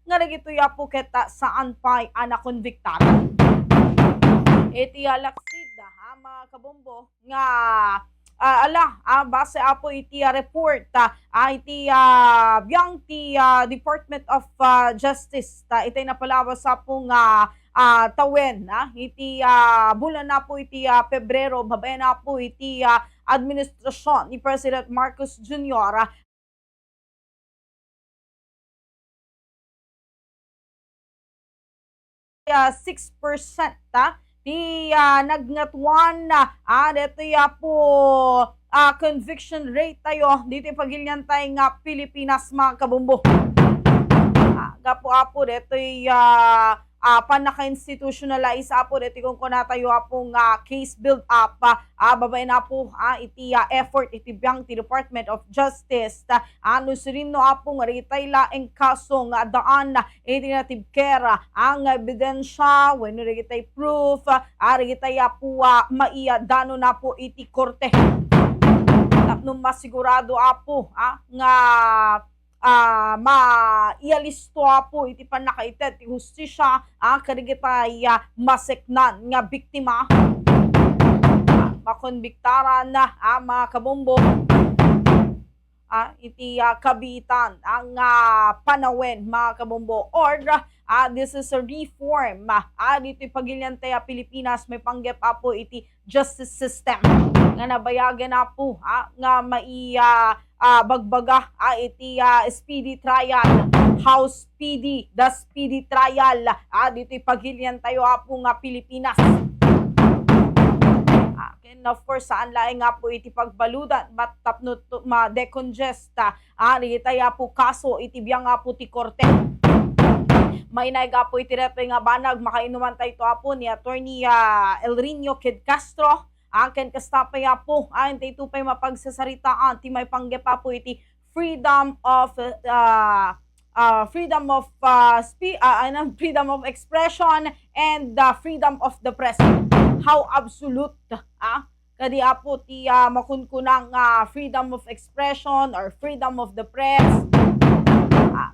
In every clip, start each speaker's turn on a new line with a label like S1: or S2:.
S1: nga nagituya po kita saan pa'y anakonviktar. Iti alaksid mga kabombo nga base apo iti report iti biyang ti Department of Justice iti napalawas sa po nga tawen iti bulan na po iti Pebrero babayan na po iti administrasyon ni President Marcos Jr. 6% di nagngatwan dito po conviction rate tayo dito pagilyan tayo nga Pilipinas mga kabumbo. Gapo dito panaka-institutionalize po dito kung kunatayo pong case build up babay na po iti effort iti biyang ti Department of Justice nusirin no po nga ritay laeng kasong daan iti natibkera ang ebidensya when ritay proof ritay po maiyadano na po iti korte nung masigurado po nga maialisto po iti panakaited ti hustisya karigitay maseknan nga biktima makonbiktaran mga kabombo iti kabitan ang panawen mga kabombo or this is a reform dito pagilyan tayo Pilipinas may panggap po iti justice system nga nabayagan na po nga bagbaga iti speedy trial House PD the speedy trial dito pagilyan tayo po nga Pilipinas. And of course, saan laing nga po iti pagbaludan, matapno ma-decongest, ritaya po kaso, iti biyang nga po ti korte. May naiga po iti reto nga banag, makainuman tayo ito po ni Attorney Elrinio Kid Castro, ken kastapay po, hindi ito pa'y mapagsasaritaan, ti may panggepa po iti freedom of freedom of expression and freedom of the press. How absolute kadi apo ti makunkunang freedom of expression or freedom of the press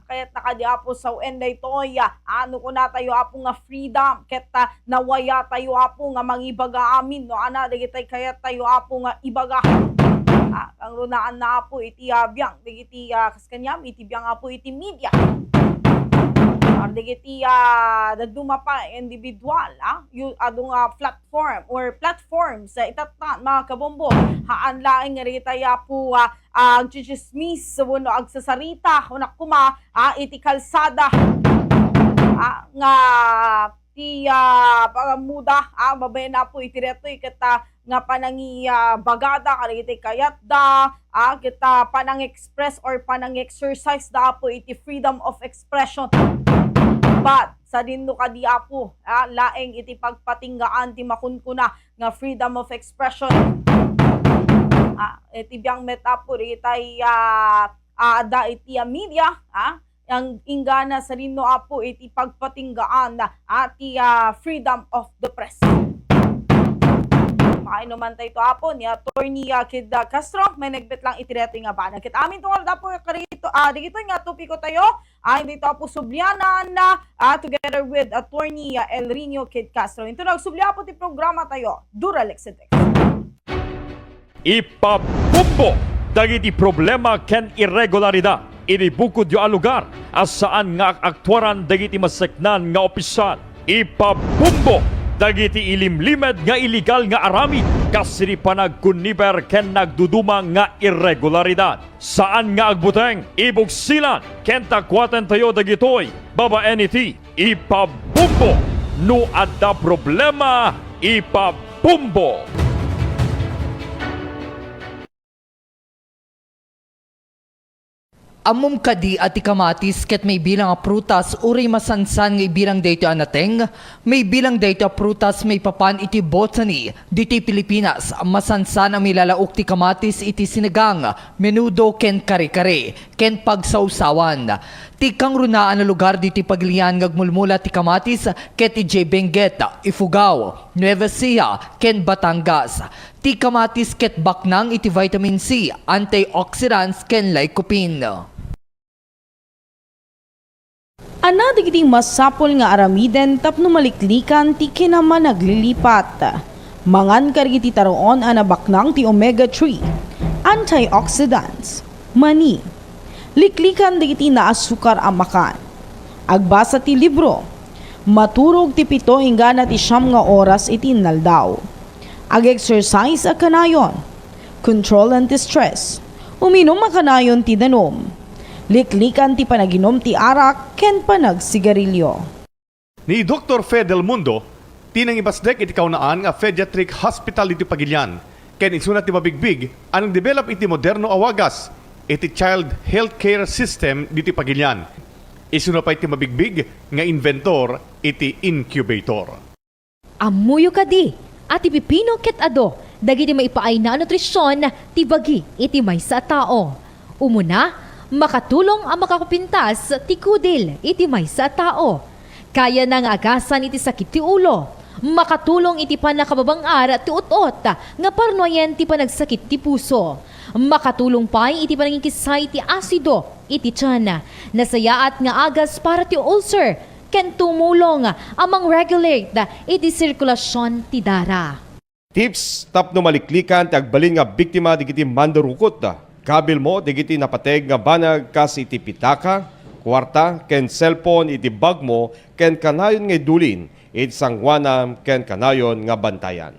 S1: kaya't nakadi apo sa enday toy ano ko na tayo apo nga freedom ket nawaya tayo apo nga mangibaga amin no ana digitay kayat tayo apo nga ibaga ang runaan na apo iti biyang digiti kaskanyam iti biyang apo iti media digiti daduma pa individual adong platform or platforms itatan mga kabombo haan laing ritaya po chismis wano agsasarita unak kuma iti kalsada nga ti muda babay na po iti reto ikata nga panangi bagada kariti kayat kita panang express or panang exercise po iti freedom of expression. But sa dinno kadi apo laeng iti pagpatinggaan ti makunkuna nga freedom of expression iti biyang metapo itay da iti media ang ingana sa dinno apo iti pagpatinggaan ati freedom of the press. Makainuman tayo ito apo ni Attorney Kid Castro may nagbit lang itireto nga ba nagkit amin tungkol da po karito dito nga tupiko tayo hindi ito po sublyanan together with Attorney Elrinio Kid Castro ito nagsublia po ti programa tayo Duralex Edex
S2: ipapumbo dagiti problema ken irregularidad inibukod yu alugar saan nga aktwaran dagiti maseknan nga opisyal ipapumbo dagiti ilimlimed nga illegal nga aramid kasiri panagkuniber ken nagdudumang nga irregularidad saan nga agbuteng ibugsilan ken takwaten tayo dagitoy babaen iti ipabumbo no adda problema ipabumbo.
S3: Amom kadi at ikamatis ket may bilang a prutas uri masansan nga bilang dayto anateng may bilang dayto prutas may papan iti botany diti Pilipinas masansan ang milalaok ti kamatis iti sinigang menudo ken kare-kare ken pagsawsawan ti kang runaan na lugar diti paglian ngagmulmula ti kamatis ket iti Benguet, Ifugao, Nueva Ecija ken Batangas ti kamatis ket baknang iti vitamin C antioxidants ken lycopene.
S1: Ana digiti masapol nga aramiden tapno maliklikan ti kinama naglilipat. Mangan karigiti taroon anabaknang ti omega-3, antioxidants, mani. Liklikan digiti na asukar ang makan. Agbasa ti libro, maturog ti 7 hinggan ti 9 nga oras iti naldaw. Ag-exercise a kanayon, control and stress, uminom a kanayon ti danom. Liklikan ti panaginom ti arak ken panagsigarilyo.
S4: Ni Dr. Fe Del Mundo, tinang ibasdek iti kaunaan nga Pediatric Hospital iti Pagilian. Ken isunat ti mabigbig, anong develop iti moderno awagas, iti Child Healthcare System diti Pagilian. Isunat pa iti mabigbig nga inventor iti incubator.
S5: Amuyo kadi, ati pipino ket ado, dagiti maipaay na nutrisyon, ti bagi iti maysa a tao. Umuna, makatulong ang makakupintas ti kudil iti maysa a tao. Kaya nang agasan iti sakit ti ulo. Makatulong iti panakababangar ti utot nga parnoyen ti panagsakit ti puso. Makatulong pa iti panangikisay ti asido iti tiyan. Nasayaat nga agas para ti ulcer. Ken tumulong amang regulate iti sirkulasyon ti dara.
S6: Tips tapno maliklikan ti agbalin nga biktima digiti mandurukot. Kabil mo digiti napateg nga banag kas iti pitaka, kwarta, ken cellphone iti bag mo, ken kanayon nga dulin, iti sangwanam ken kanayon nga bantayan.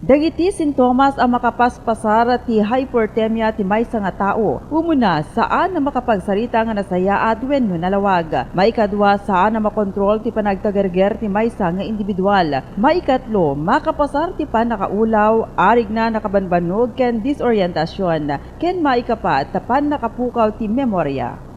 S7: Dagiti sintomas ang makapaspasar ti hyperthemia ti maysa nga tao. Umuna, saan na makapagsarita nga nasayaat wenno nalawag. Maikadwa, saan na makontrol ti panagtagerger ti maysa nga individual. Maikatlo, makapasar ti panakaulaw, arig na nakabanbanog ken disorientasyon. Ken maikapat, tapan nakapukaw ti memorya.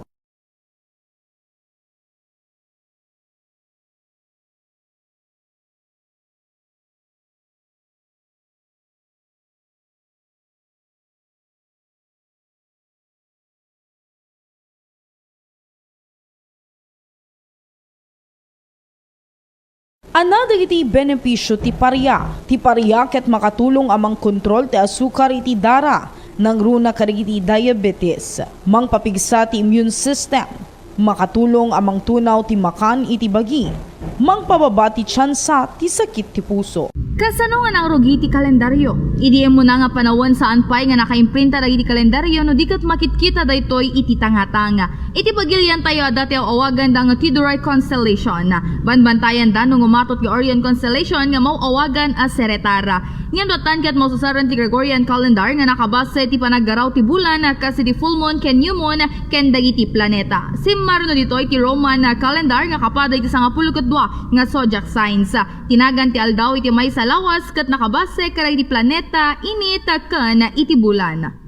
S1: Ana dagiti benepisyo ti parya. Ti parya ket makatulong amang kontrol ti asukar iti dara. Nangruna karigiti diabetes. Mangpapigsa ti immune system. Makatulong amang tunaw ti makan iti bagi. Mangpababa ti tsansa ti sakit ti puso.
S8: Kasano nga nang rugi ti kalendaryo? Idiem mo na nga panawon saan pay nga nakaimprinta dagiti kalendaryo no dikat makitkita daytoy iti tangatanga. Iti pagilian tayo dati awagan da nga Tidorite Constellation. Banbantayan da no ngumatot ti Orion Constellation nga mauawagan as Seretara. Ngem dotan ket maususaran ti Gregorian calendar nga nakabase ti panaggaraw ti bulan kasi ti full moon ken new moon ken dagiti planeta. Simmarno ditoy ti Roman calendar nga kapaday ti 12 nga zodiac signs. Tinagan ti aldaw iti maysa lawas ket nakabase karay ti planeta init ken iti bulan.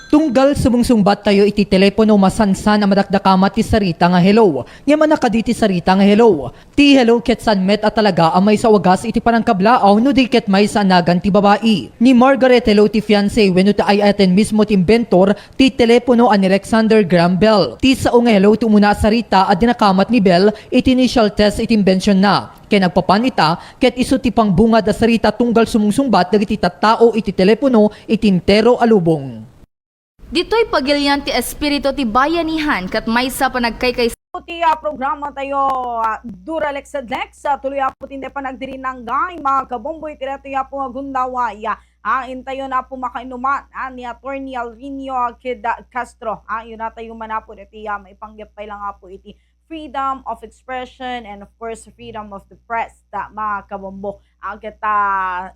S3: Tunggal sumungsumbat tayo iti telepono masansan ang madakdakamat ti sarita nga hello. Nga manakaditi sarita nga hello. Ti hello ket sanmet at talaga ang may sa wagas iti panangkablaaw no di ket may sa anagan ti babae. Ni Margaret hello ti fiancé wenno ti ayaten mismo ti inventor ti telepono ani Alexander Graham Bell. Ti sao nga hello ti umuna sarita at dinakamat ni Bell iti initial test iti invention na. Kaya nagpapanita ket iso ti pangbungad a sarita tunggal sumungsumbat dagiti tattao iti telepono itintero alubong.
S8: Ditoy pagilian ti espiritu ti bayanihan ket maysa panagkaykay
S1: Iti programa tayo Duralex Adlex. Tuloy po tindi pa nagdirinanggay mga kabomboy. Tira po nga gundaway. Intayo na po makainuman ni Attorney Alvinio Kid Castro. Yun na tayo manapo iti maipanggap pa lang po iti freedom of expression and of course freedom of the press mga kabombo.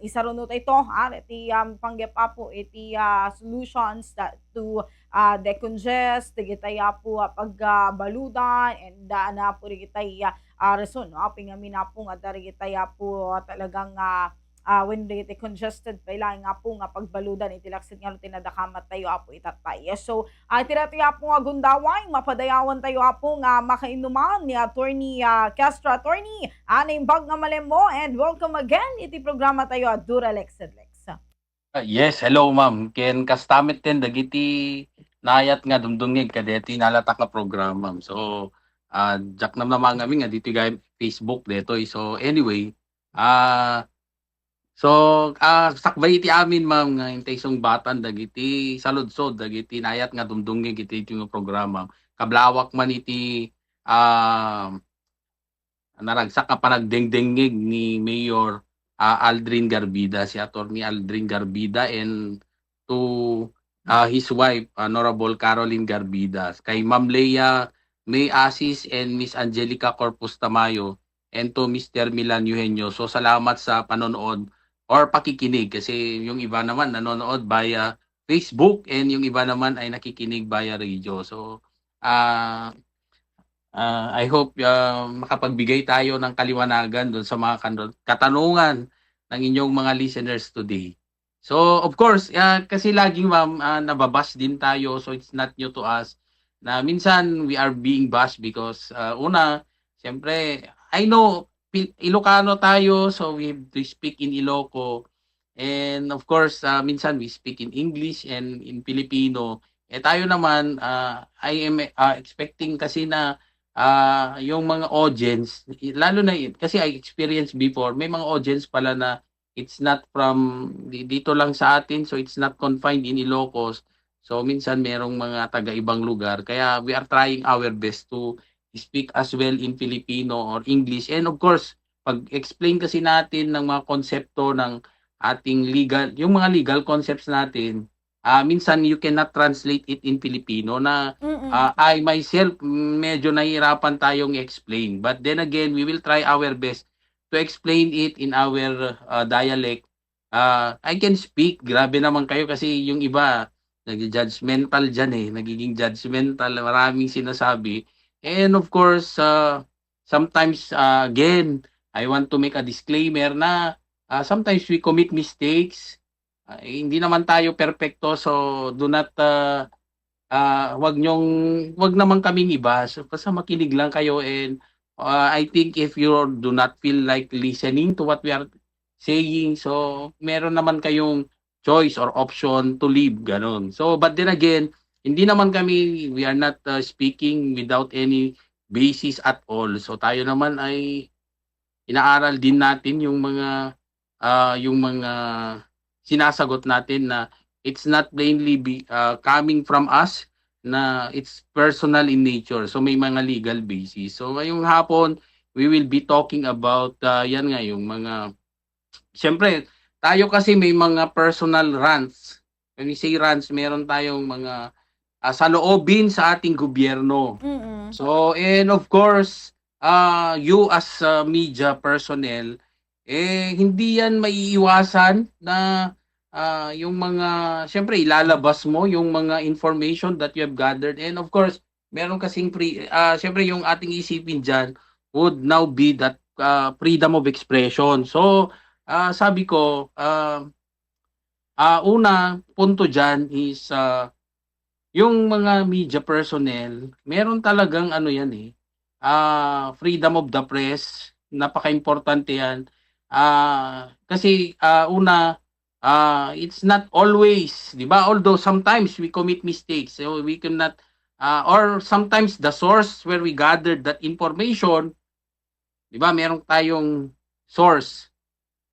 S1: Isa rin ito iti panggap po iti solutions to decongest digitaya po pagbaludan and na po digitaya reson pingami na po nga digitaya po talagang when they congested pa ilang nga po nga pagbaludan itilaksid nga tinadakamat tayo apo itatay. So tira-tira po nga gundaway mapadayawan tayo apo nga makainuman ni Attorney Castro. Attorney, naimbag nga malemo and welcome again iti programa tayo Duralex Adlex.
S9: Yes, hello ma'am. Ken kastamit din dagiti nayat nga dumdungig kadeti nalatak nga program ma'am. So jak nam naman kami nga dito gay Facebook dito. So anyway, So, sakbay iti amin ma'am nga intay song batan dagiti saludsod dagiti nayat nga dumdungi iti yung programa. Kablawak man iti naragsak ka panagdengdengig ni Mayor Aldrin Garbida, si Attorney Aldrin Garbida, and to his wife, Honorable Caroline Garbida, kay Ma'am Leia May Asis and Miss Angelica Corpus Tamayo, and to Mr. Milan Eugenio. So salamat sa panonood or pakikinig kasi yung iba naman nanonood via Facebook and yung iba naman ay nakikinig via radio. So I hope makapagbigay tayo ng kaliwanagan doon sa mga katanungan ng inyong mga listeners today. So of course, kasi laging ma'am nababash din tayo, so it's not new to us na minsan we are being bashed because una, siyempre, I know Ilocano tayo, so we speak in Iloco, and of course minsan we speak in English and in Filipino. Tayo naman, I am expecting kasi na yung mga audience, lalo na kasi I experienced before, may mga audience pala na it's not from dito lang sa atin, so it's not confined in Ilocos. So minsan merong mga taga-ibang lugar, kaya we are trying our best to speak as well in Filipino or English. And of course, pag-explain kasi natin ng mga konsepto ng ating legal, yung mga legal concepts natin, minsan you cannot translate it in Filipino na I myself medyo nahihirapan tayong explain. But then again, we will try our best to explain it in our dialect. I can speak, grabe naman kayo kasi yung iba nag-judgmental dyan nagiging judgmental, maraming sinasabi. And of course, sometimes again, I want to make a disclaimer na sometimes we commit mistakes. Hindi naman tayo perfecto, so do not wag naman kaming ibas, basta makinig lang kayo. And I think if you do not feel like listening to what we are saying, so meron naman kayong choice or option to leave, ganun. So but then again, hindi naman kami, we are not speaking without any basis at all. So tayo naman ay inaaral din natin yung mga sinasagot natin na it's not plainly coming from us, na it's personal in nature. So may mga legal basis. So ngayong hapon, we will be talking about yan nga yung mga, siyempre tayo kasi may mga personal rants. When we say rants, meron tayong mga saloobin sa ating gobyerno. So and of course, you as media personnel, hindi yan maiiwasan na yung mga, syempre ilalabas mo yung mga information that you have gathered. And of course, meron kasing syempre yung ating isipin dyan would now be that freedom of expression. So, sabi ko, una, punto dyan is yung mga media personnel, meron talagang freedom of the press, napaka-importante yan. Kasi una, it's not always, di ba? Although sometimes we commit mistakes, so we cannot, or sometimes the source where we gathered that information, di ba? Meron tayong source.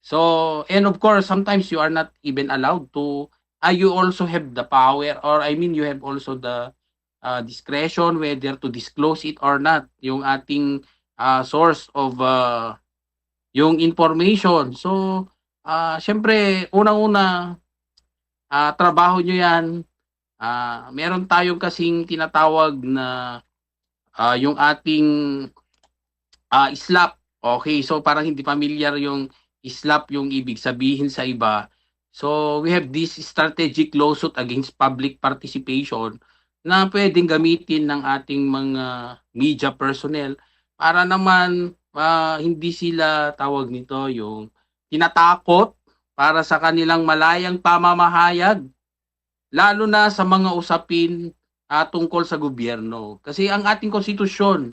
S9: So, and of course, sometimes you are not even allowed to, you also have the power, or I mean, you have also the discretion whether to disclose it or not, yung ating source of yung information. So, syempre, unang-una, trabaho nyo yan. Meron tayong kasing tinatawag na yung ating ISLAP. Okay, so parang hindi familiar yung ISLAP, yung ibig sabihin sa iba. So, we have this strategic lawsuit against public participation na pwedeng gamitin ng ating mga media personnel para naman hindi sila tawag nito yung tinatakot para sa kanilang malayang pamamahayag, lalo na sa mga usapin tungkol sa gobyerno. Kasi ang ating konstitusyon,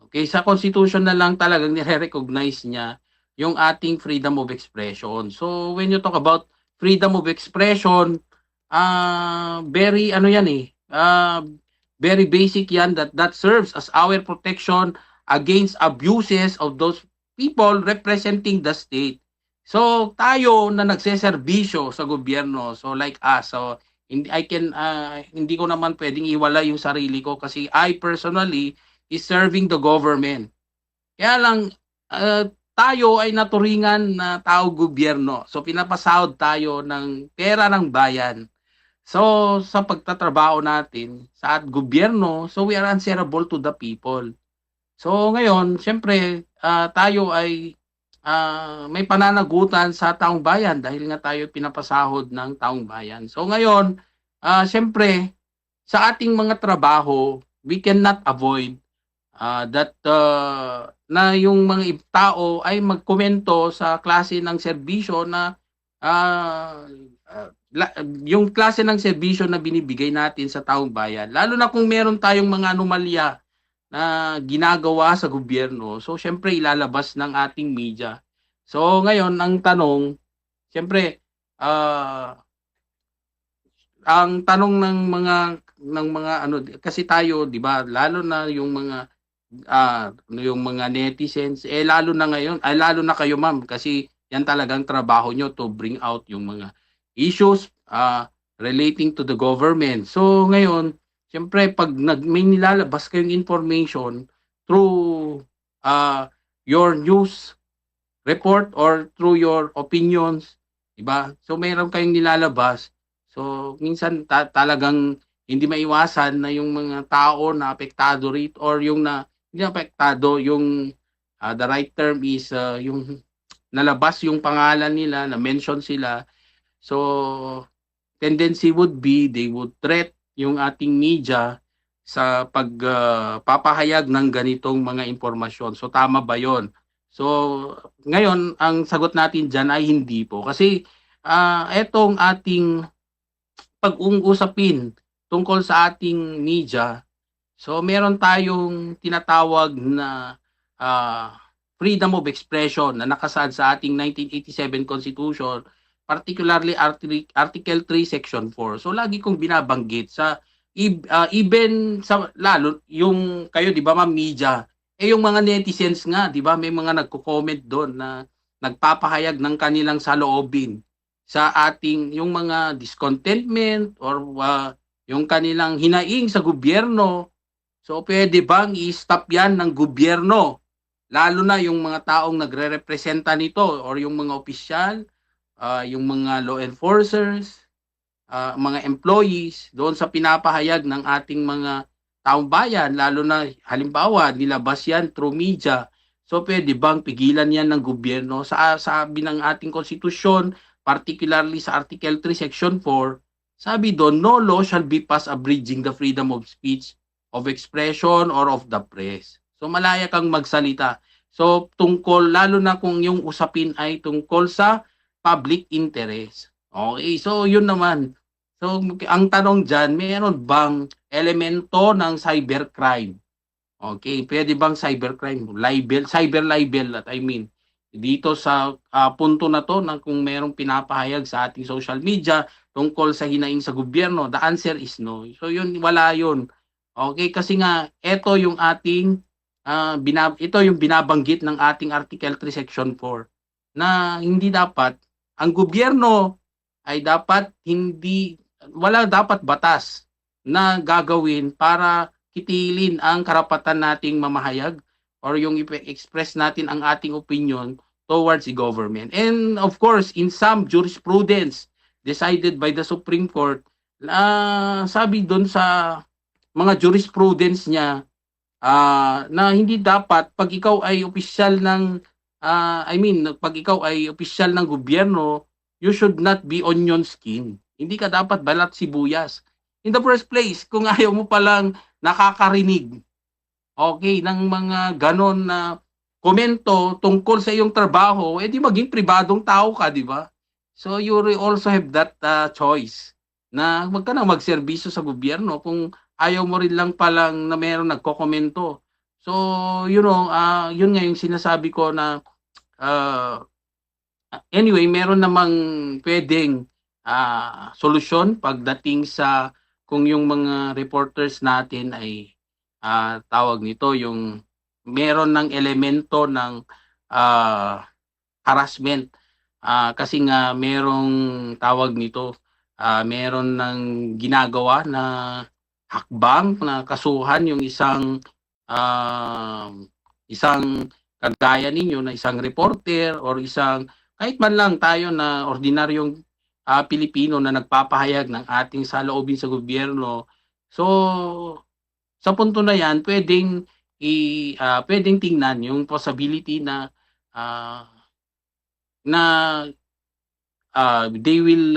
S9: okay, sa constitution na lang talagang nire-recognize niya yung ating freedom of expression. So when you talk about freedom of expression, very very basic yan, that serves as our protection against abuses of those people representing the state. So tayo na nagseserbisyo sa gobyerno, so like us, so hindi ko naman pwedeng iwala yung sarili ko kasi I personally is serving the government. Kaya lang tayo ay naturingan na tao gobyerno. So pinapasahod tayo ng pera ng bayan. So sa pagtatrabaho natin sa gobyerno, so we are answerable to the people. So ngayon, syempre tayo ay may pananagutan sa taong bayan dahil nga tayo pinapasahod ng taong bayan. So ngayon, syempre, sa ating mga trabaho, we cannot avoid that na yung mga tao ay magkomento sa klase ng serbisyo na yung klase ng serbisyo na binibigay natin sa taong bayan. Lalo na kung meron tayong mga anomalya na ginagawa sa gobyerno, so syempre ilalabas ng ating media. So ngayon ang tanong, syempre ang tanong ng mga ano kasi tayo, 'di ba, lalo na yung mga netizens, lalo na ngayon, lalo na kayo ma'am kasi yan talagang trabaho nyo to bring out yung mga issues relating to the government. So ngayon, siyempre, pag may nilalabas kayong information through your news report or through your opinions, diba? So, mayroon kayong nilalabas. So, minsan talagang hindi maiwasan na yung mga tao na apektado rito or yung hindi apektado, yung the right term is yung nalabas yung pangalan nila, na-mention sila. So, tendency would be they would threat yung ating media sa pagpapahayag ng ganitong mga impormasyon. So tama ba 'yon? So ngayon ang sagot natin diyan ay hindi po kasi etong ating pag-uusapin tungkol sa ating media. So meron tayong tinatawag na freedom of expression na nakasaad sa ating 1987 Constitution, particularly Article 3 Section 4. So lagi kong binabanggit sa even sa lalo yung kayo 'di ba ma'am media, yung mga netizens nga 'di ba may mga nagko-comment doon na nagpapahayag ng kanilang saloobin sa ating yung mga discontentment or yung kanilang hinaing sa gobyerno. So pwede bang i-stop 'yan ng gobyerno? Lalo na yung mga taong nagrerepresenta nito or yung mga opisyal, yung mga law enforcers, mga employees doon sa pinapahayag ng ating mga taong bayan, lalo na halimbawa nilabas yan through media. So pwede bang pigilan yan ng gobyerno? Sabi ng ating konstitusyon, particularly sa Article 3 Section 4, sabi doon, no law shall be passed abridging the freedom of speech, of expression, or of the press. So malaya kang magsalita. So tungkol, lalo na kung yung usapin ay tungkol sa public interest. Okay, so yun naman. So ang tanong dyan, meron bang elemento ng cybercrime? Okay, pwede bang cybercrime? Cyber libel, I mean. Dito sa punto na to, na kung merong pinapahayag sa ating social media tungkol sa hinaing sa gobyerno, the answer is no. So yun, wala yun. Okay, kasi nga, ito yung ating, ito yung binabanggit ng ating Article 3 Section 4 na hindi dapat ang gobyerno ay dapat wala dapat batas na gagawin para kitilin ang karapatan nating mamahayag or yung i-express natin ang ating opinion towards the government. And of course, in some jurisprudence decided by the Supreme Court, sabi doon sa mga jurisprudence niya na hindi dapat pag ikaw ay opisyal ng pag ikaw ay opisyal ng gobyerno, you should not be onion skin. Hindi ka dapat balat sibuyas. In the first place, kung ayaw mo palang nakakarinig, okay, ng mga ganon na komento tungkol sa iyong trabaho, di maging pribadong tao ka, di ba? So you also have that choice na wag ka nang magserbisyo sa gobyerno kung ayaw mo rin lang palang na meron nagkokomento. So, yun nga yung sinasabi ko na anyway, meron namang pwedeng solusyon pagdating sa kung yung mga reporters natin ay tawag nito yung meron ng elemento ng harassment kasi nga merong tawag nito, meron ng ginagawa na hakbang na kasuhan yung isang kagaya ninyo na isang reporter or isang kahit man lang tayo na ordinaryong Pilipino na nagpapahayag ng ating saloobin sa gobyerno. So, sa punto na yan, pwedeng tingnan yung possibility na ah, na they will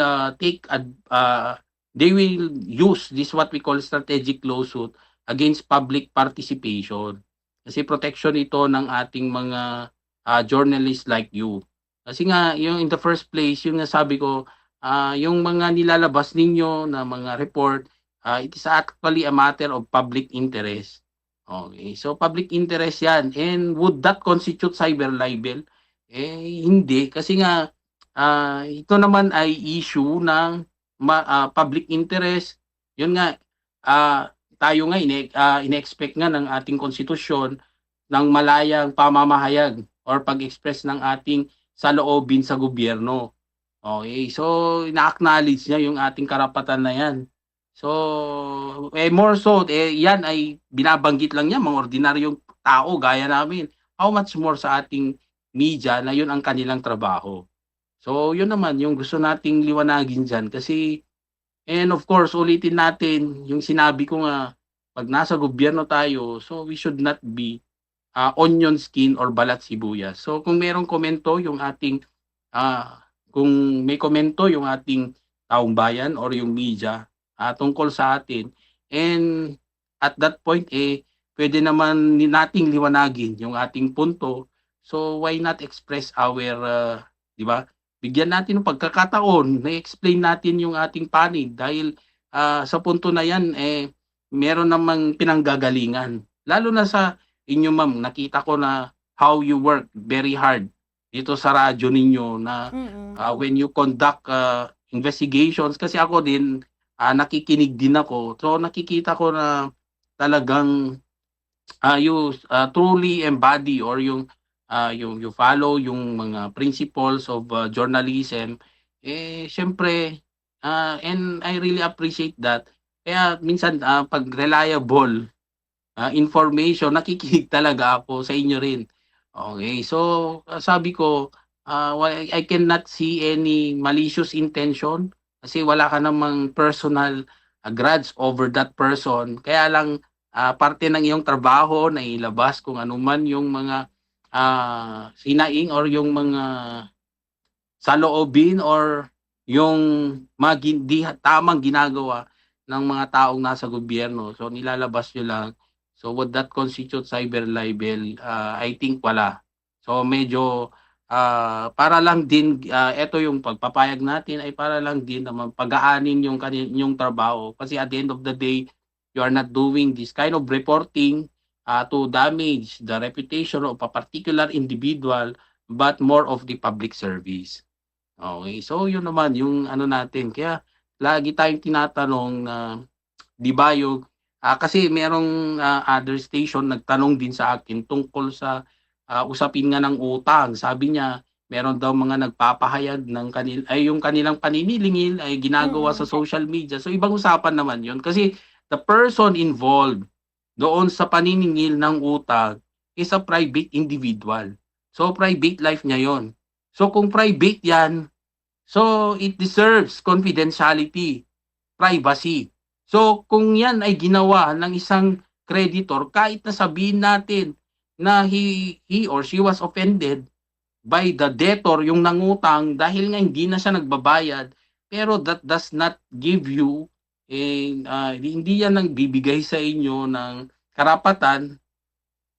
S9: they will use this what we call strategic lawsuit against public participation. Kasi protection ito ng ating mga journalists like you. Kasi nga, yung in the first place, yung nasabi ko, yung mga nilalabas ninyo na mga report, it is actually a matter of public interest. Okay, so public interest yan. And would that constitute cyber libel? Hindi. Kasi nga, ito naman ay issue ng public interest. Yun nga, tayo nga ine-expect nga ng ating konstitusyon ng malayang pamamahayag or pag-express ng ating saloobin sa gobyerno. Okay, so ina-acknowledge niya yung ating karapatan na yan. So, more so, yan ay binabanggit lang niya, mga ordinaryong tao gaya namin. How much more sa ating media na yun ang kanilang trabaho. So, yun naman, yung gusto nating liwanagin dyan. Kasi, and of course, ulitin natin yung sinabi ko nga, pag nasa gobyerno tayo, so we should not be onion skin or balat sibuyas. So, kung merong komento yung ating, kung may komento yung ating taong bayan or yung media tungkol sa atin, and at that point, pwede naman nating liwanagin yung ating punto. So, why not express our, di ba? Bigyan natin ng pagkakataon na explain natin yung ating panig dahil sa punto na yan, meron namang pinanggagalingan. Lalo na sa inyo, ma'am, nakita ko na how you work very hard dito sa radyo ninyo na when you conduct investigations, kasi ako din, nakikinig din ako. So nakikita ko na talagang you truly embody or yung you follow yung mga principles of journalism. Syempre, and I really appreciate that. Kaya minsan pag reliable information, nakikinig talaga ako sa inyo rin. Okay, so sabi ko, I cannot see any malicious intention kasi wala ka namang personal grudge over that person. Kaya lang parte ng iyong trabaho na ilabas kung ano man yung mga sinaing or yung mga saloobin or yung hindi tamang ginagawa ng mga taong nasa gobyerno. So nilalabas nyo lang. So would that constitute cyber libel? I think wala. So medyo para lang din, ito yung pagpapayag natin ay para lang din naman pag-aanin yung trabaho. Kasi at the end of the day, you are not doing this kind of reporting to damage the reputation of a particular individual, but more of the public service. Okay, so yun naman yung ano natin. Kaya lagi tayong tinatanong na, di ba yung, kasi merong other station nagtanong din sa akin tungkol sa usapin nga ng utang. Sabi niya, meron daw mga nagpapahayag ng yung kanilang paninilingil ay ginagawa sa social media. So ibang usapan naman yun. Kasi the person involved doon sa paniningil ng utang is a private individual. So private life niya yon. So kung private yan, so it deserves confidentiality, privacy. So kung yan ay ginawa ng isang creditor, kahit na sabihin natin na he or she was offended by the debtor, yung nangutang, dahil nga hindi na siya nagbabayad, pero that does not give you, hindi yan nagbibigay sa inyo ng karapatan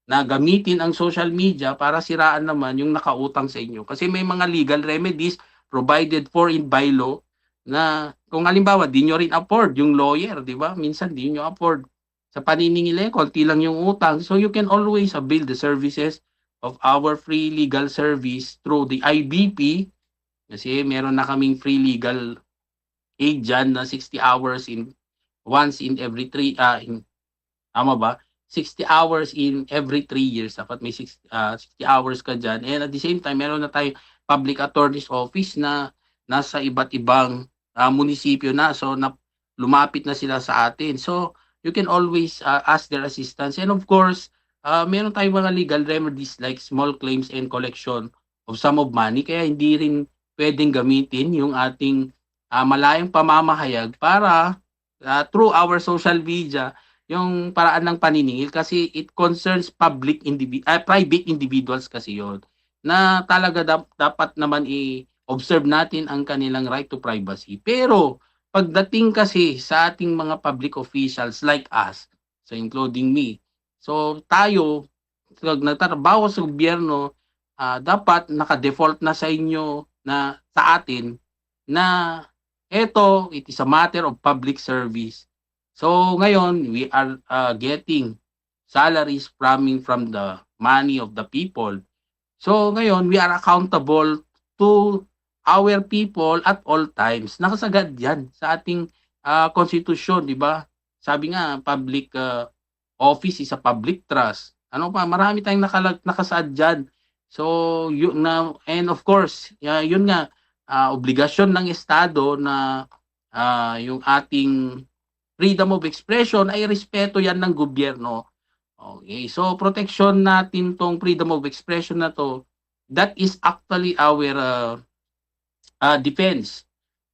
S9: na gamitin ang social media para siraan naman yung nakautang sa inyo. Kasi may mga legal remedies provided for in by law na kung halimbawa, di nyo rin afford yung lawyer, di ba? Minsan di nyo afford. Sa paniningil, konti lang yung utang. So you can always avail the services of our free legal service through the IBP. Kasi meron na kaming free legal aid dyan na 60 hours once in every 3, tama ba? 60 hours in every 3 years. Dapat may 60 hours ka dyan. And at the same time, meron na tayo public attorney's office na nasa iba't ibang munisipyo na. So lumapit na sila sa atin. So you can always ask their assistance. And of course, meron tayong mga legal remedies like small claims and collection of sum of money. Kaya hindi rin pwedeng gamitin yung ating malayang pamamahayag para through our social media yung paraan ng paniningil kasi it concerns private individuals kasi yon na talaga dapat naman i-observe natin ang kanilang right to privacy. Pero pagdating kasi sa ating mga public officials like us, so including me, so tayo, nagtatrabaho sa gobyerno, dapat naka-default na sa inyo na sa atin na it is a matter of public service. So ngayon, we are getting salaries from the money of the people. So ngayon, we are accountable to our people at all times. Nakasagad yan sa ating konstitusyon, di ba? Sabi nga, public office is a public trust. Ano pa, marami tayong nakasaad dyan. So, and of course, yun nga, obligasyon ng Estado na yung ating freedom of expression ay respeto yan ng gobyerno. Okay, so protection natin tong freedom of expression na to, that is actually our defense,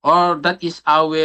S9: or that is our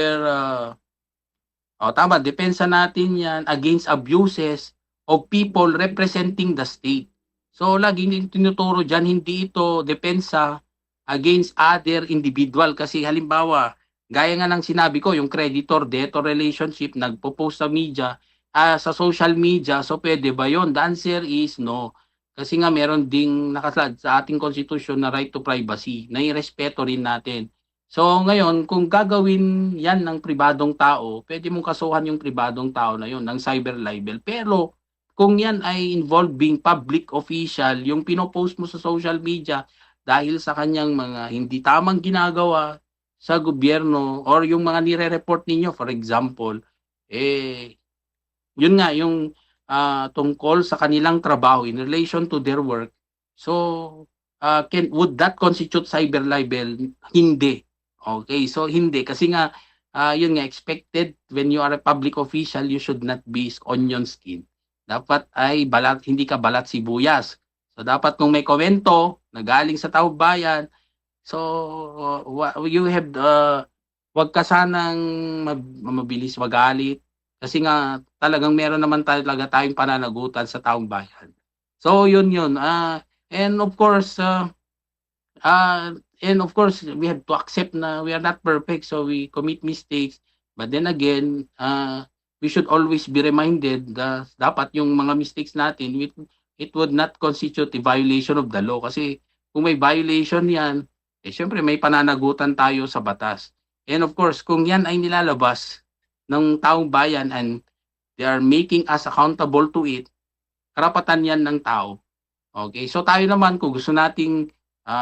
S9: depensa natin yan against abuses of people representing the state. So laging tinuturo dyan, hindi ito depensa against other individual kasi halimbawa, gaya nga ng sinabi ko, yung creditor-debtor relationship, nagpo-post sa media, sa social media, so pwede ba yun? The answer is no. Kasi nga meron ding nakasaad sa ating konstitusyon na right to privacy, na irespeto rin natin. So ngayon, kung gagawin yan ng pribadong tao, pwede mong kasuhan yung pribadong tao na yun, ng cyber libel. Pero kung yan ay involving public official, yung pinopost mo sa social media dahil sa kanyang mga hindi tamang ginagawa sa gobyerno or yung mga nire-report ninyo, for example, yun nga, yung tungkol sa kanilang trabaho in relation to their work. So, would that constitute cyber libel? Hindi. Okay, so hindi. Kasi nga, yun nga, expected when you are a public official, you should not be onion skin. Dapat ay hindi ka balat sibuyas. So, dapat kung may komento na galing sa taong bayan, so, you have, wag ka sanang mabilis magalit. Kasi nga, talagang meron naman talaga tayong pananagutan sa taong bayan. So, yun. And of course, we have to accept na we are not perfect, so we commit mistakes. But then again, we should always be reminded na dapat yung mga mistakes natin, it would not constitute a violation of the law. Kasi kung may violation yan, syempre may pananagutan tayo sa batas. And of course, kung yan ay nilalabas ng taong bayan and they are making us accountable to it, karapatan yan ng tao. Okay, so tayo naman, kung gusto nating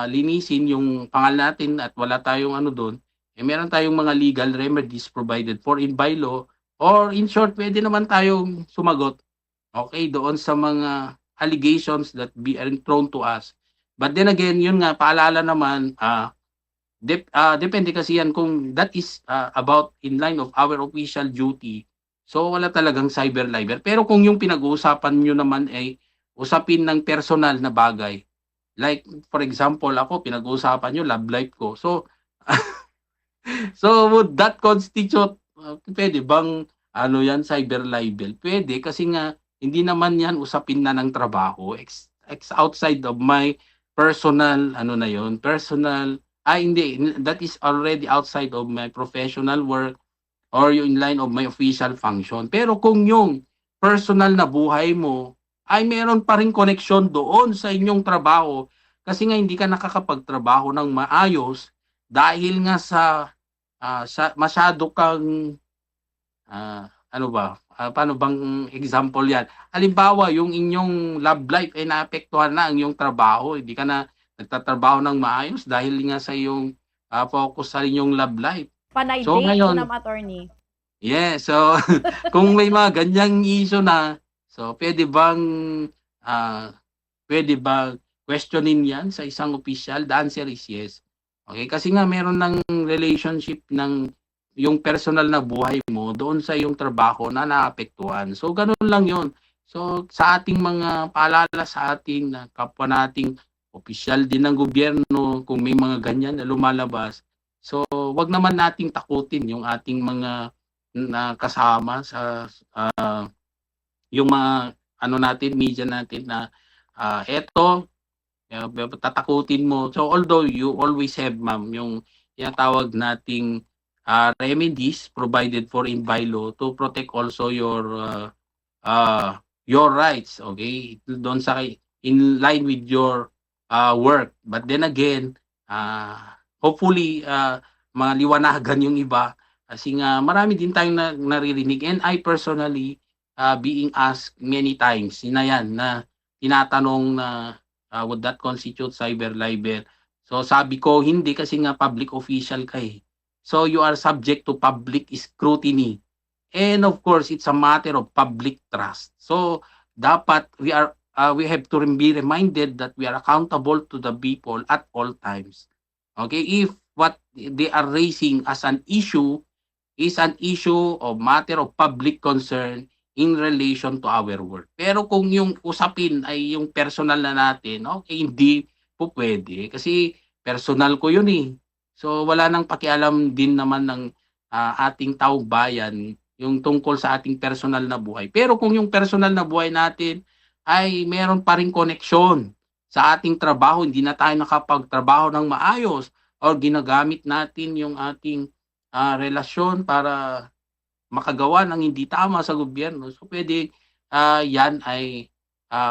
S9: linisin yung pangalan natin at wala tayong doon, meron tayong mga legal remedies provided for in by law, or in short, pwede naman tayong sumagot, okay, doon sa mga allegations that are thrown to us. But then again, yun nga, paalala naman, depende kasi yan kung that is about in line of our official duty. So wala talagang cyber libel. Pero kung yung pinag-uusapan nyo naman ay usapin ng personal na bagay, like for example, ako, pinag-uusapan nyo love life ko. So, so would that constitute, pwede bang yan, cyber libel? Pwede kasi nga, hindi naman yan usapin na ng trabaho. Outside of my personal, hindi, that is already outside of my professional work or yung in line of my official function. Pero kung yung personal na buhay mo ay meron pa rin connection doon sa inyong trabaho kasi nga hindi ka nakakapagtrabaho ng maayos dahil nga sa masyado kang paano bang example yan? Halimbawa, yung inyong love life ay naapektuhan na ang iyong trabaho, hindi ka na nagtatrabaho ng maayos dahil nga sa iyong focus sa inyong love life.
S1: Panay
S9: So,
S1: date
S9: ngayon,
S1: po ng attorney.
S9: Yeah, so kung may mga ganyang issue na, so pwede bang questionin yan sa isang opisyal? The answer is yes. Okay, kasi nga meron ng relationship ng yung personal na buhay mo doon sa yung trabaho na naapektuhan. So ganun lang yon. So sa ating mga paalala sa ating kapwa nating opisyal din ng gobyerno, kung may mga ganyan na lumalabas, so wag naman nating takutin yung ating mga kasama sa yung mga natin, media natin na eto tatakutin mo. So although you always have, ma'am, yung tinatawag nating remedies provided for in bylaw to protect also your rights, okay? Doon sa in line with your work. But then again, hopefully maliwanagan yung iba kasi nga marami din tayong naririnig, and I personally being asked many times na yan na tinatanong na would that constitute cyber libel? So sabi ko hindi, kasi nga public official ka eh. So you are subject to public scrutiny. And of course, it's a matter of public trust. So dapat we have to be reminded that we are accountable to the people at all times. Okay, if what they are raising as an issue is an issue of matter of public concern in relation to our work. Pero kung yung usapin ay yung personal na natin, okay, hindi po pwede. Kasi personal ko yun eh. So wala nang pakialam din naman ng ating taong bayan yung tungkol sa ating personal na buhay. Pero kung yung personal na buhay natin ay meron pa ring koneksyon sa ating trabaho, hindi na tayo nakapagtrabaho ng maayos, or ginagamit natin yung ating relasyon para makagawa ng hindi tama sa gobyerno, so pwede yan ay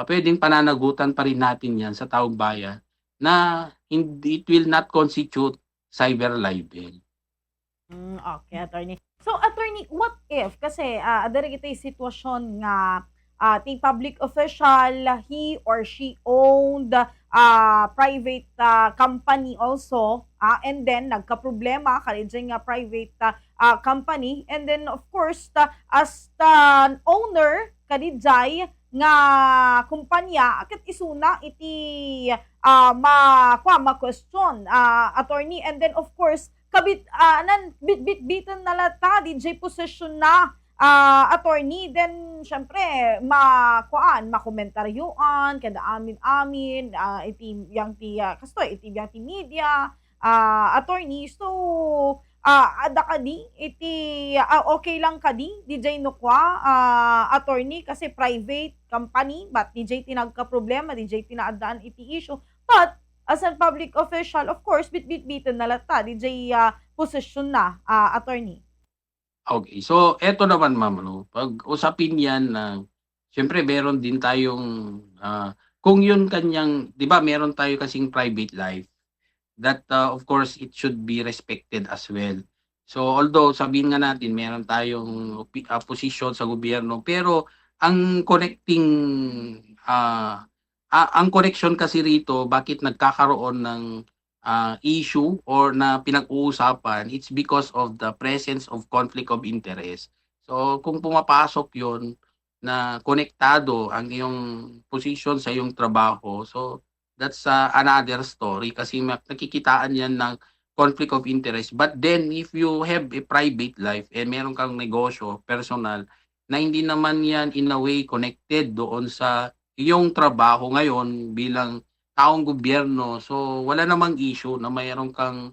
S9: pwedeng pananagutan pa rin natin yan sa taong bayan na it will not constitute cyber libel.
S1: Okay, attorney. So, attorney, what if, kasi adari kita yung sitwasyon nga ating public official, he or she owned private company also, and then nagka-problema kalidjay nga private company, and then of course as the owner kadijay nga kumpanya akit isuna iti ma-question attorney, and then of course kabit bit-bitan na lata DJ position na attorney, then syempre makomentaryuan kada amin iti yang ti kastoy iti yang ti media attorney. So ada kadi iti okay lang kadi DJ Nukwa attorney, kasi private company but DJ tinagka problema, DJ tinaadaan iti issue, but as a public official, of course bit-bitan na lata DJ position na attorney.
S9: Okay, so eto naman, ma'am, pag usapin yan na syempre meron din tayong kung yun kanyang, 'di ba, meron tayo kasing private life that of course it should be respected as well. So although sabihin nga natin meron tayong posisyon sa gobyerno, pero ang connection kasi rito, bakit nagkakaroon ng issue or na pinag-uusapan, it's because of the presence of conflict of interest. So kung pumapasok yon na konektado ang iyong position sa iyong trabaho, so that's another story, kasi nakikitaan yan ng conflict of interest. But then if you have a private life and meron kang negosyo, personal, na hindi naman yan in a way connected doon sa iyong trabaho ngayon bilang taong gobyerno, so wala namang issue na mayroon kang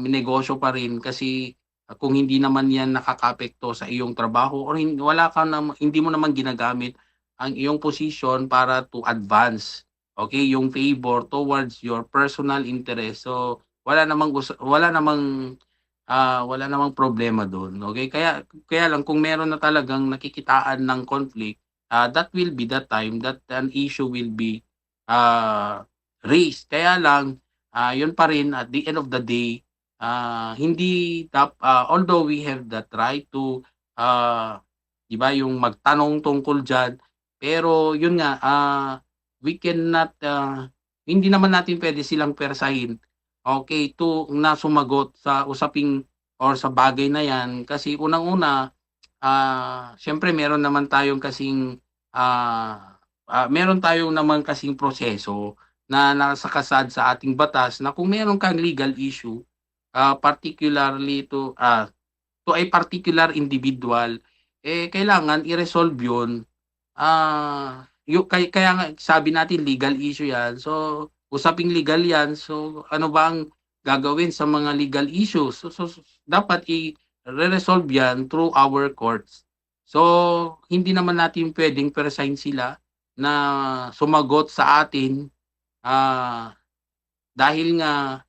S9: negosyo pa rin, kasi kung hindi naman yan nakakapekto sa iyong trabaho, or hindi mo naman ginagamit ang iyong position para to advance, okay, yung favor towards your personal interest, so wala namang problema doon. Okay, kaya lang kung meron na talagang nakikitaan ng conflict, that will be the time that an issue will be raised. Kaya lang yun pa rin, at the end of the day, although we have that right to di ba, yung magtanong tungkol dyan, pero yun nga, we cannot hindi naman natin pwede silang persahin, okay, to na sumagot sa usaping or sa bagay na yan, kasi unang-una syempre meron naman tayong kasing proseso na nakasakasad sa ating batas na kung meron kang legal issue, particularly to a particular individual, kailangan i-resolve yun. Kaya nga sabi natin legal issue yan. So, usaping legal yan. So, ano ba ang gagawin sa mga legal issues? So dapat i-resolve yan through our courts. So, hindi naman natin pwedeng persign sila na sumagot sa atin dahil nga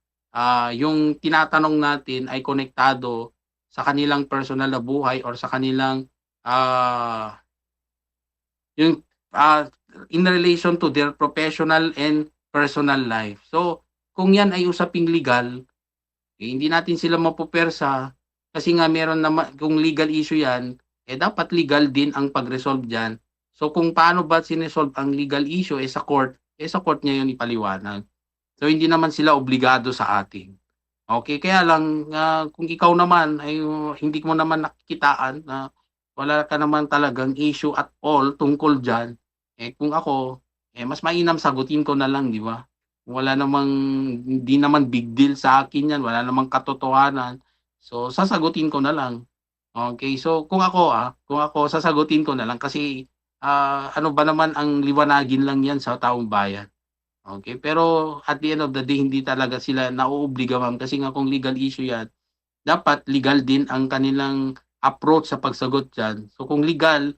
S9: yung tinatanong natin ay konektado sa kanilang personal na buhay or sa kanilang yung in relation to their professional and personal life. So, kung yan ay usaping legal, hindi natin sila mapupersa kasi nga meron naman, kung legal issue yan, dapat legal din ang pag-resolve dyan. So, kung paano ba sinesolve ang legal issue sa court niya yun ipaliwanag. So, hindi naman sila obligado sa atin. Okay, kaya lang kung ikaw naman ay hindi mo naman nakikitaan na wala ka naman talagang issue at all tungkol dyan, kung ako, mas mainam sagutin ko na lang, di ba? Wala namang, hindi naman big deal sa akin yan, wala namang katotohanan. So, sasagutin ko na lang. Okay, so kung ako, sasagutin ko na lang kasi ano ba naman ang liwanagin lang yan sa taong bayan. Okay, pero at the end of the day, hindi talaga sila nauobliga, ma'am, kasi nga kung legal issue yan, dapat legal din ang kanilang approach sa pagsagot dyan. So kung legal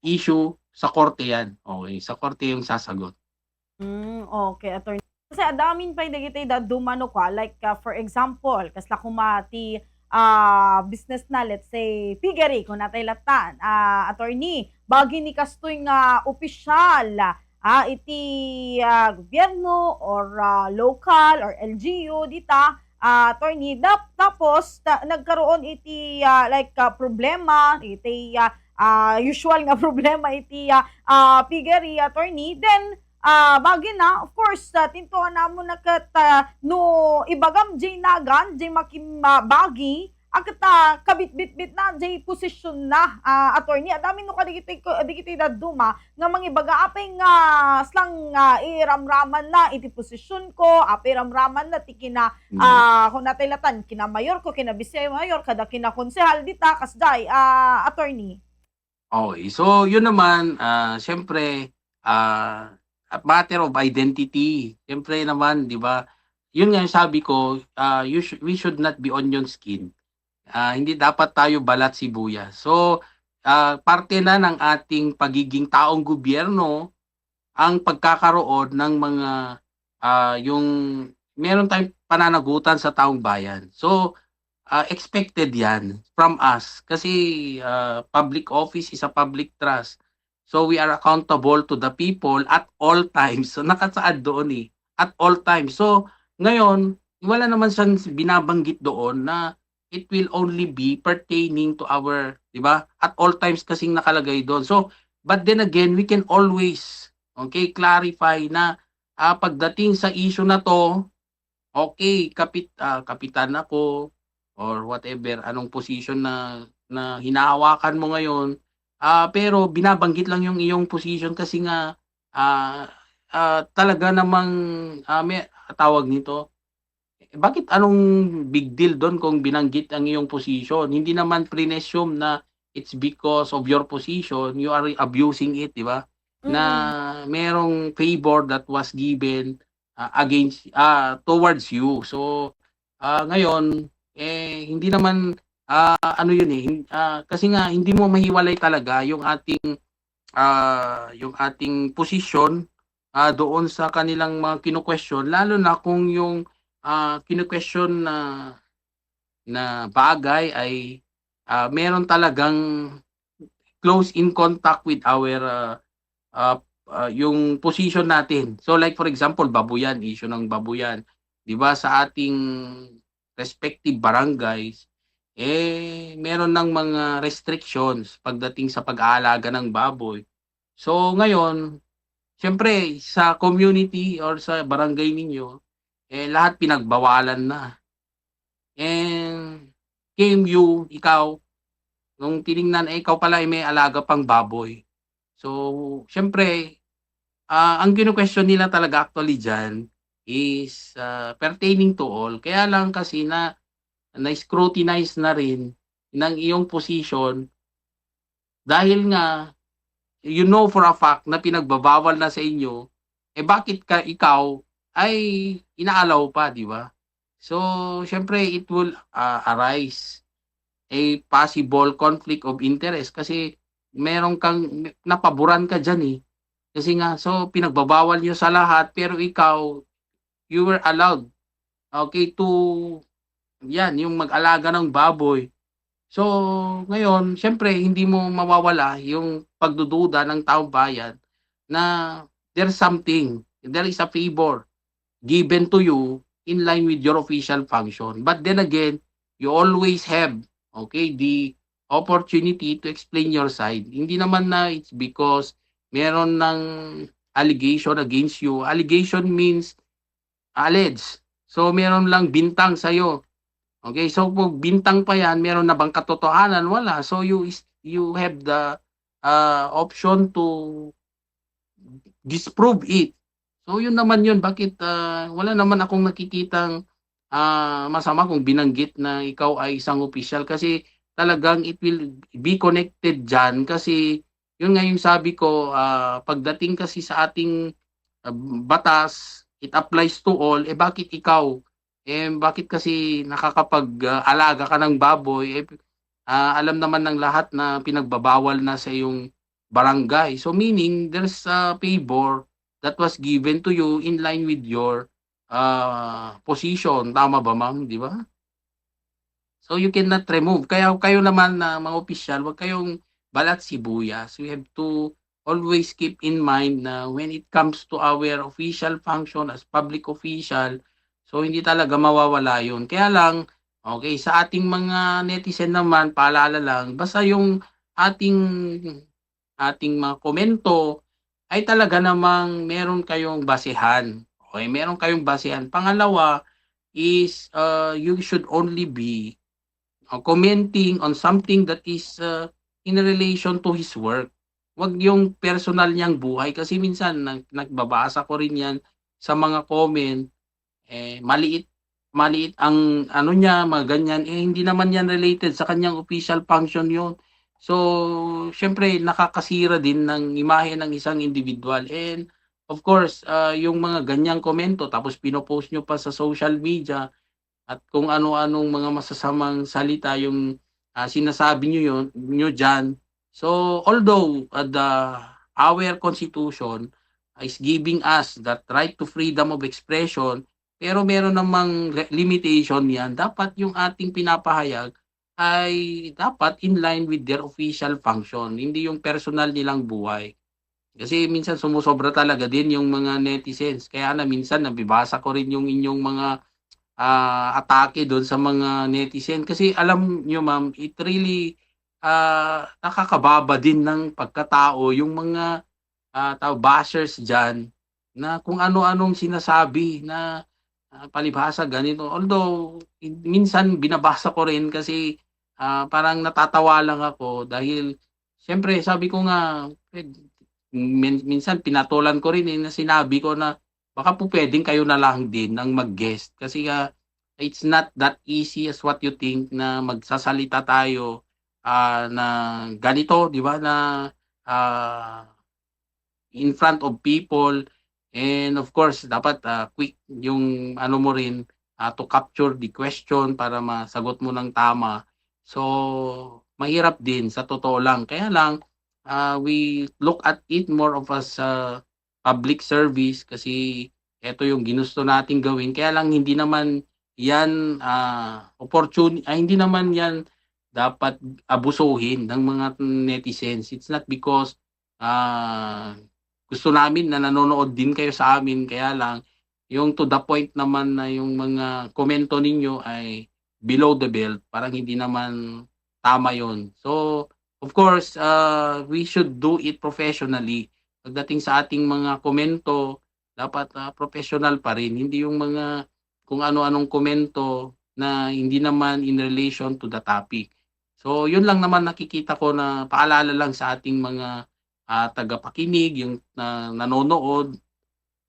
S9: issue, sa korte yan. Okay, sa korte yung sasagot.
S1: Okay, attorney. Kasi adamin pa dagiti da dumano ka, like for example, kasla kumati business na, let's say, piggery, kung natay latan, attorney, bagi ni kastoy nga opisyal, iti gobyerno or local or LGU dita, attorney, tapos nagkaroon iti problema, iti usual nga problema iti piggery, attorney, then bagi na, of course, tintuan na mo na no ibagam jay nagan, jay makim bagi, agta kabit-bit-bit na, jay posisyon na, attorney, adami no kadigiti da duma, nga mangibaga apay nga slang iramraman na, iti posisyon ko, apay ramraman na, ti kina, kung nataylatan, kina mayor ko, kina bisay mayor, kada kina konsehal dita, kasday, attorney.
S9: Okay, so yun naman, syempre, a matter of identity. Siyempre naman, di ba? Yun nga yung sabi ko, we should not be onion skin. Hindi dapat tayo balat sibuyas. So, parte na ng ating pagiging taong gobyerno ang pagkakaroon ng mga meron tayong pananagutan sa taong bayan. So, expected yan from us kasi public office is a public trust. So we are accountable to the people at all times. So nakasaad doon at all times. So ngayon, wala naman siyang binabanggit doon na it will only be pertaining to our, di ba? At all times kasing nakalagay doon. So, but then again, we can always, clarify na pagdating sa issue na to, kapitan ako or whatever, anong position na hinahawakan mo ngayon, pero binabanggit lang yung iyong position kasi nga talaga namang may tawag nito. Bakit anong big deal doon kung binanggit ang iyong position? Hindi naman presume na it's because of your position, you are abusing it, di ba? Na merong favor that was given against towards you. So ngayon hindi naman kasi nga hindi mo mahiwalay talaga yung ating posisyon doon sa kanilang mga kinu-question, lalo na kung yung kinu-question na bagay ay meron talagang close in contact with our yung position natin. So like for example, babuyan, issue ng babuyan, 'di ba, sa ating respective barangays, meron ng mga restrictions pagdating sa pag-aalaga ng baboy. So ngayon, siyempre sa community or sa barangay ninyo, lahat pinagbawalan na. And ikaw, nung tiningnan, ikaw pala ay may alaga pang baboy. So, siyempre, ang kino-question nila talaga actually diyan is pertaining to all. Kaya lang kasi na-scrutinize na rin ng iyong position dahil nga you know for a fact na pinagbabawal na sa inyo, bakit ikaw ay inaalaw pa, di ba? So, syempre it will arise a possible conflict of interest kasi meron kang napaboran ka diyan eh. Kasi nga so pinagbabawal niyo sa lahat pero ikaw you were allowed okay to yan yung mag-alaga ng baboy. So, ngayon, syempre, hindi mo mawawala yung pagdududa ng taong bayan na there's something, there is a favor given to you in line with your official function. But then again, you always have, okay, the opportunity to explain your side. Hindi naman na it's because meron ng allegation against you. Allegation means alleged. So, meron lang bintang sa'yo. Okay, so kung bintang pa yan, meron na bang katotohanan? Wala. So you have the option to disprove it. So yun naman yun. Bakit wala naman akong nakikitang masama kung binanggit na ikaw ay isang opisyal kasi talagang it will be connected dyan kasi yun nga yung sabi ko pagdating kasi sa ating batas, it applies to all. Bakit ikaw? Bakit kasi nakakapag-alaga ka ng baboy, alam naman ng lahat na pinagbabawal na sa iyong barangay. So meaning, there's a favor that was given to you in line with your position. Tama ba, ma'am? Di ba? So you cannot remove. Kaya kayo naman na mga opisyal, huwag kayong balat sibuyas. We have to always keep in mind na when it comes to our official function as public official, so hindi talaga mawawala yun. Kaya lang, okay, sa ating mga netizen naman, paalala lang, basta yung ating mga komento ay talaga namang meron kayong basehan. Okay, meron kayong basehan. Pangalawa is you should only be commenting on something that is in relation to his work. Wag yung personal niyang buhay kasi minsan nagbabasa ko rin yan sa mga comment maliit ang ano niya, mga ganyan, hindi naman yan related sa kanyang official function yun. So, syempre, nakakasira din ng imahe ng isang individual. And, of course, yung mga ganyang komento, tapos pinopost nyo pa sa social media, at kung ano-anong mga masasamang salita yung sinasabi nyo dyan. So, although our Constitution is giving us that right to freedom of expression, pero meron namang limitation yan. Dapat yung ating pinapahayag ay dapat in line with their official function, hindi yung personal nilang buhay. Kasi minsan sumusobra talaga din yung mga netizens. Kaya na minsan nabibasa ko rin yung inyong mga atake doon sa mga netizen. Kasi alam nyo ma'am, it really nakakababa din ng pagkatao yung mga bashers dyan na kung ano-anong sinasabi na palibhasa ganito. Although, minsan binabasa ko rin kasi parang natatawa lang ako dahil siyempre sabi ko nga minsan pinatulan ko rin na sinabi ko na baka po pwedeng kayo na lang din ng mag-guest kasi it's not that easy as what you think na magsasalita tayo na ganito, di ba, na in front of people. And of course, dapat quick yung ano mo rin to capture the question para masagot mo ng tama. So, mahirap din sa totoo lang. Kaya lang, we look at it more of as public service kasi ito yung ginusto nating gawin. Kaya lang hindi naman yan hindi naman yan dapat abusuhin ng mga netizens. It's not because gusto namin na nanonood din kayo sa amin, kaya lang yung to the point naman na yung mga komento ninyo ay below the belt, parang hindi naman tama yon. So, of course, we should do it professionally. Pagdating sa ating mga komento, dapat professional pa rin. Hindi yung mga kung ano-anong komento na hindi naman in relation to the topic. So, yun lang naman nakikita ko na paalala lang sa ating mga tagapakinig, yung nanonood,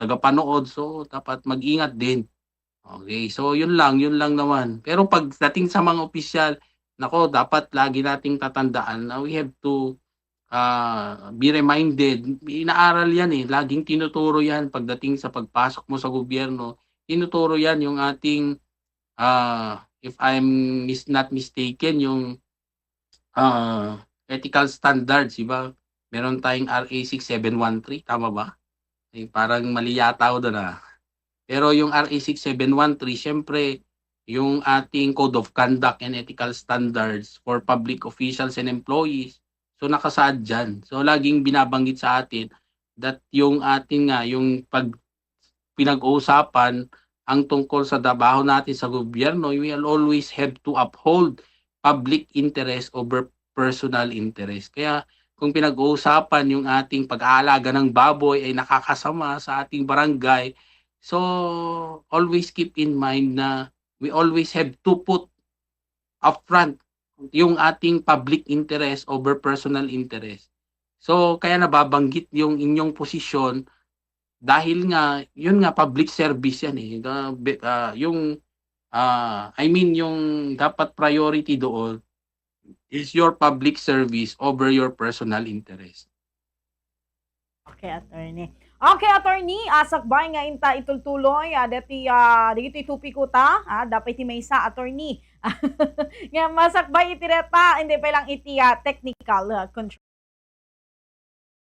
S9: tagapanood. So dapat mag-ingat din. Okay, so yun lang naman. Pero pagdating sa mga opisyal, nako, dapat lagi nating tatandaan na we have to be reminded. Inaaral yan laging tinuturo yan pagdating sa pagpasok mo sa gobyerno. Tinuturo yan yung ating, if I'm not mistaken, yung ethical standards, diba? Meron tayong RA 6713, tama ba? Parang mali yata ako doon Pero yung RA 6713, syempre, yung ating Code of Conduct and Ethical Standards for Public Officials and Employees, so nakasaad dyan. So laging binabanggit sa atin that yung ating yung pinag-uusapan ang tungkol sa trabaho natin sa gobyerno, we will always have to uphold public interest over personal interest. Kaya kung pinag-uusapan yung ating pag-aalaga ng baboy ay nakakasama sa ating barangay, so always keep in mind na we always have to put upfront yung ating public interest over personal interest. So kaya nababanggit yung inyong posisyon dahil nga yun nga public service yan yung yung dapat priority doon is your public service over your personal interest.
S1: Okay, attorney. Okay, attorney, sakbay nga inta itultuloy, dito itupikuta, dapat iti may sa attorney. Nga masakbay itireta, hindi pa lang iti technical control.